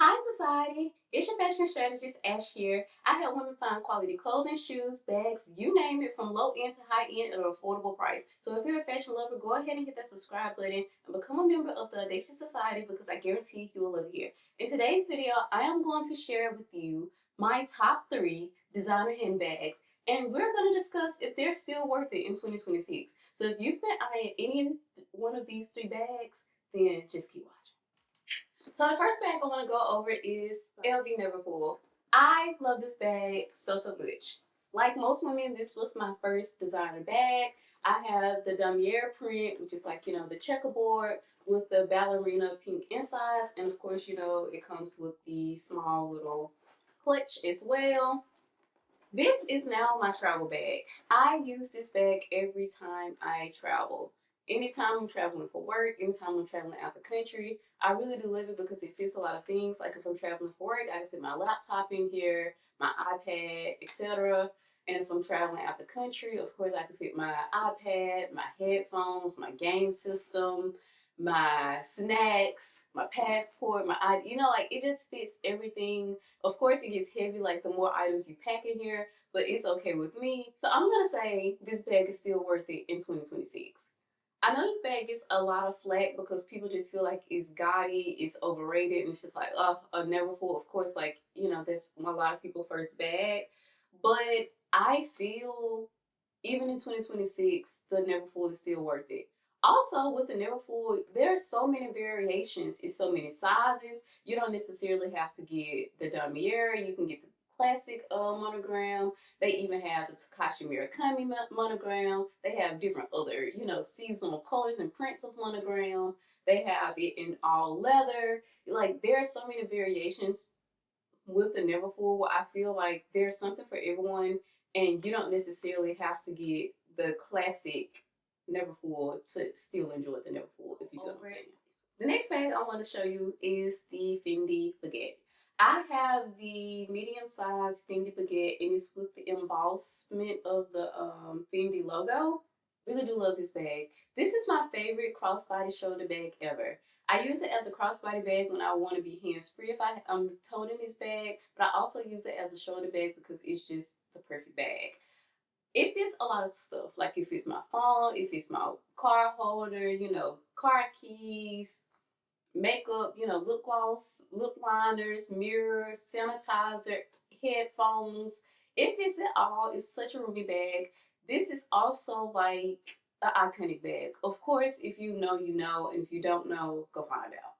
Hi society, it's your fashion strategist Ash here. I help women find quality clothing, shoes, bags, you name it, from low end to high end at an affordable price. So if you're a fashion lover, go ahead and hit that subscribe button and become a member of the Audacious Society because I guarantee you will love it here. In today's video, I am going to share with you my top 3 designer handbags, and we're going to discuss if they're still worth it in 2026. So if you've been eyeing any one of these 3 bags, then just keep watching. So the first bag I want to go over is LV Neverfull. I love this bag so much. Like most women, this was my first designer bag. I have the damier print, which is like, the checkerboard with the ballerina pink insides. And of course, it comes with the small little clutch as well. This is now my travel bag. I use this bag every time I travel. Anytime I'm traveling for work, anytime I'm traveling out the country, I really do love it because it fits a lot of things. Like if I'm traveling for work, I can fit my laptop in here, my iPad, etc. And if I'm traveling out the country, of course, I can fit my iPad, my headphones, my game system, my snacks, my passport, my ID. Like it just fits everything. Of course, it gets heavy, like the more items you pack in here, but it's okay with me. So I'm gonna say this bag is still worth it in 2026. I know this bag gets a lot of flack because people just feel like it's gaudy, it's overrated, and it's just like, oh, a Neverfull. Of course, like, that's a lot of people's first bag. But I feel even in 2026, the Neverfull is still worth it. Also, with the Neverfull, there are so many variations. It's so many sizes. You don't necessarily have to get the damier. You can get the classic monogram. They even have the Takashi Murakami monogram. They have different other, seasonal colors and prints of monogram. They have it in all leather. Like, there are so many variations with the Neverfull. I feel like there's something for everyone, and you don't necessarily have to get the classic Neverfull to still enjoy the Neverfull, if you get what I'm saying. The next bag I want to show you is the Fendi Baguette. I have the medium size Fendi Baguette, and it's with the embossment of the Fendi logo. Really do love this bag. This is my favorite crossbody shoulder bag ever. I use it as a crossbody bag when I want to be hands-free if I'm toting this bag, but I also use it as a shoulder bag because it's just the perfect bag. It fits a lot of stuff. Like it fits my phone, it fits my car holder, car keys, makeup, lip gloss, lip liners, mirrors, sanitizer, headphones. It fits it all. It's such a Ruby bag. This is also like an iconic bag. Of course, if you know, you know, and if you don't know, go find out.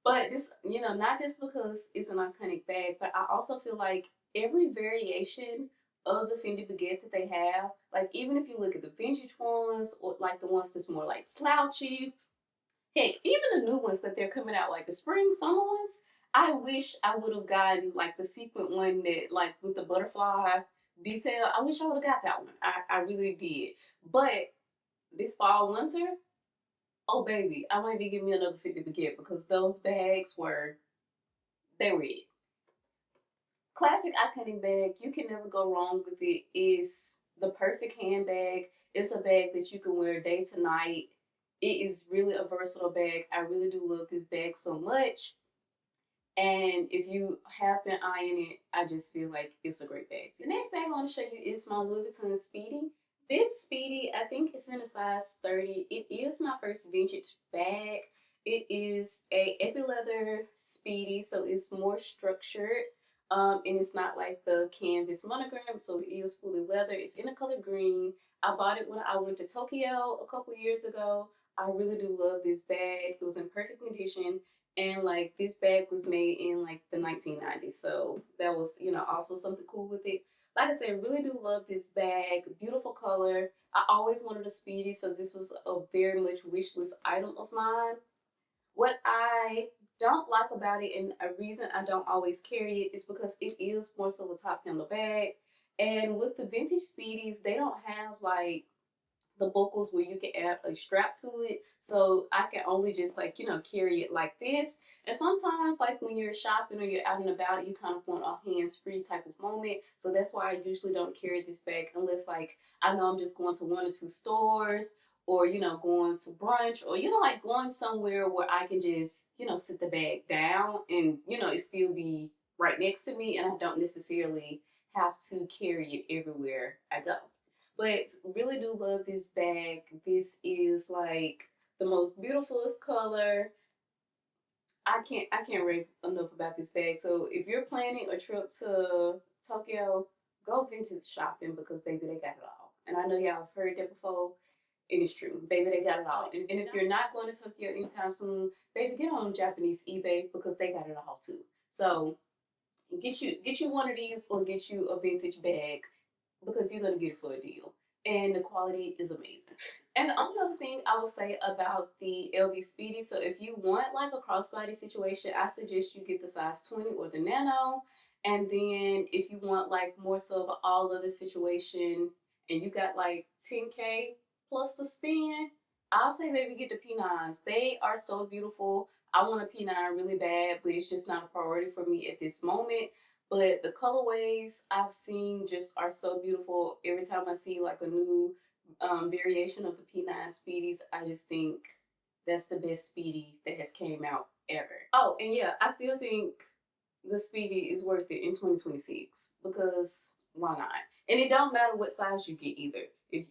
But this, not just because it's an iconic bag, but I also feel like every variation of the Fendi Baguette that they have, like even if you look at the vintage ones or like the ones that's more like slouchy, heck, even the new ones that they're coming out, like the spring, summer ones, I wish I would have gotten like the sequin one that like with the butterfly detail. I wish I would have got that one. I really did. But this fall, winter, oh baby, I might be giving me another Fendi Baguette because those bags they were it. Classic iconic bag, you can never go wrong with it. It's the perfect handbag. It's a bag that you can wear day to night. It is really a versatile bag. I really do love this bag so much. And if you have been eyeing it, I just feel like it's a great bag. The next bag I want to show you is my Louis Vuitton Speedy. This Speedy, I think it's in a size 30. It is my first vintage bag. It is a epi leather Speedy, so it's more structured. And it's not like the canvas monogram, so it is fully leather. It's in the color green. I bought it when I went to Tokyo a couple years ago. I really do love this bag. It was in perfect condition. And like this bag was made in like the 1990s. So that was, also something cool with it. Like I said, really do love this bag. Beautiful color. I always wanted a Speedy, so this was a very much wish list item of mine. What I don't like about it, and a reason I don't always carry it, is because it is more so a top handle bag. And with the vintage Speedies, they don't have like the buckles where you can add a strap to it, so I can only just like carry it like this. And sometimes like when you're shopping or you're out and about, you kind of want a hands-free type of moment, so that's why I usually don't carry this bag unless like I know I'm just going to 1 or 2 stores, or, you know, going to brunch, or, you know, like going somewhere where I can just, you know, sit the bag down and, you know, it still be right next to me and I don't necessarily have to carry it everywhere I go. But really do love this bag. This is like the most beautifulest color. I can't rave enough about this bag. So if you're planning a trip to Tokyo, go vintage shopping because baby, they got it all. And I know y'all have heard that before, and it's true. Baby, they got it all. And if you're not going to Tokyo anytime soon, baby, get on Japanese eBay because they got it all too. So get you one of these or get you a vintage bag because you're gonna get it for a deal. And the quality is amazing. And the only other thing I will say about the LV Speedy, so if you want like a crossbody situation, I suggest you get the size 20 or the nano. And then if you want like more so of an all other situation and you got like 10K plus to spend, I'll say maybe get the P9s. They are so beautiful. I want a P9 really bad, but it's just not a priority for me at this moment. But the colorways I've seen just are so beautiful. Every time I see like a new variation of the P9 Speedies, I just think that's the best Speedy that has came out ever. Oh, and yeah, I still think the Speedy is worth it in 2026 because why not? And it don't matter what size you get either.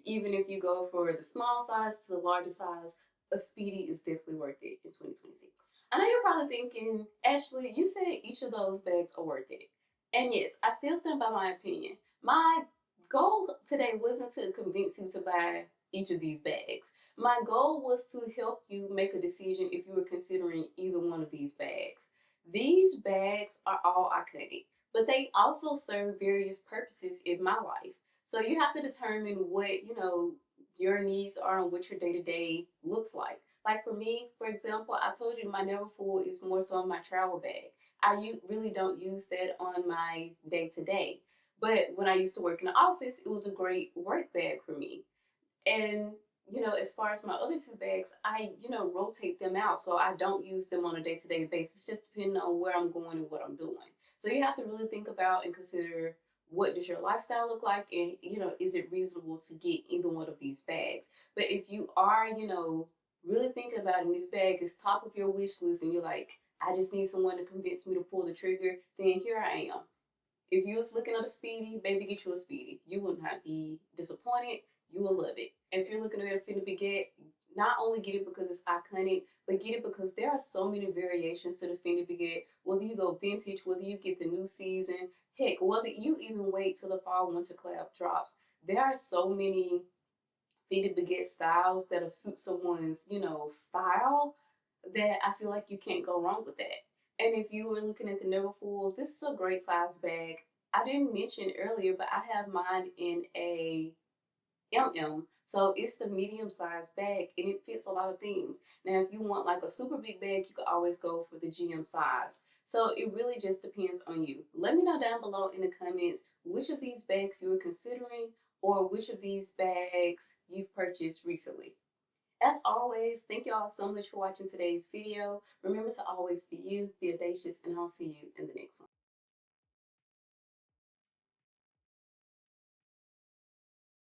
Even if you go for the small size to the larger size, a Speedy is definitely worth it in 2026. I know you're probably thinking, Ashley, you said each of those bags are worth it. And yes, I still stand by my opinion. My goal today wasn't to convince you to buy each of these bags. My goal was to help you make a decision if you were considering either one of these bags. These bags are all iconic, but they also serve various purposes in my life. So you have to determine what, you know, your needs are and what your day-to-day looks like. Like for me, for example, I told you my Neverfull is more so my travel bag. Really don't use that on my day-to-day. But when I used to work in the office, it was a great work bag for me. And, you know, as far as my other two bags, I, you know, rotate them out. So I don't use them on a day-to-day basis, just depending on where I'm going and what I'm doing. So you have to really think about and consider what does your lifestyle look like and, you know, is it reasonable to get either one of these bags? But if you are, you know, really thinking about it and this bag is top of your wish list and you're like, I just need someone to convince me to pull the trigger, then here I am. If you was looking at a Speedy, baby, get you a Speedy. You will not be disappointed. You will love it. If you're looking at a Fendi Baguette, not only get it because it's iconic, but get it because there are so many variations to the Fendi Baguette. Whether you go vintage, whether you get the new season, heck, whether you even wait till the fall winter collab drops, there are so many Fendi Baguette styles that'll suit someone's, you know, style that I feel like you can't go wrong with that. And if you were looking at the Neverfull, this is a great size bag. I didn't mention earlier, but I have mine in a so it's the medium size bag and it fits a lot of things. Now, if you want like a super big bag, you could always go for the GM size. So it really just depends on you. Let me know down below in the comments which of these bags you were considering or which of these bags you've purchased recently. As always, thank you all so much for watching today's video. Remember to always be you, be audacious, and I'll see you in the next one.